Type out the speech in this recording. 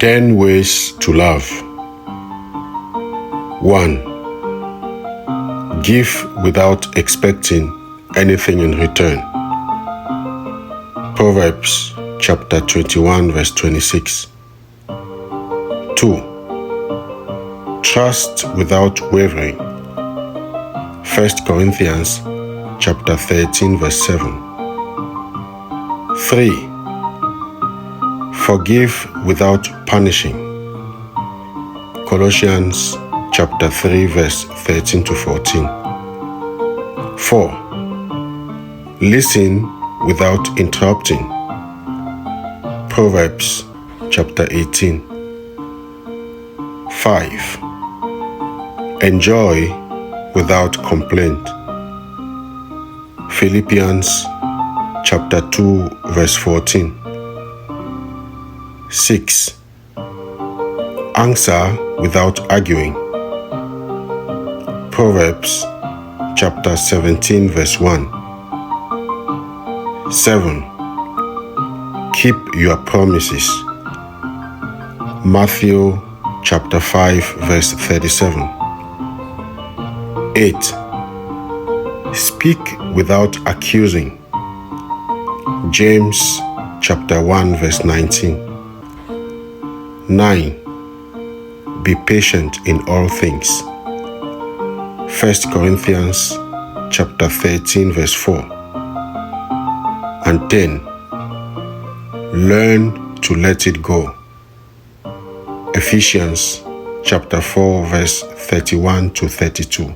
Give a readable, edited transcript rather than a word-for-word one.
10 ways to love. 1. Give without expecting anything in return. Proverbs chapter 21 verse 26. 2. Trust without wavering. 1 Corinthians chapter 13 verse 7. 3. Forgive without punishing. Colossians chapter 3 verse 13 to 14. 4. Listen without interrupting. Proverbs chapter 18. 5. Enjoy without complaint. Philippians chapter 2 verse 14. 6. Answer without arguing. Proverbs chapter 17 verse 1. 7. Keep your promises. Matthew chapter 5 verse 37. 8. Speak without accusing. James chapter 1 verse 19. 9. Be patient in all things. 1 Corinthians chapter 13 verse 4. And 10. Learn to let it go. Ephesians chapter 4 verse 31 to 32.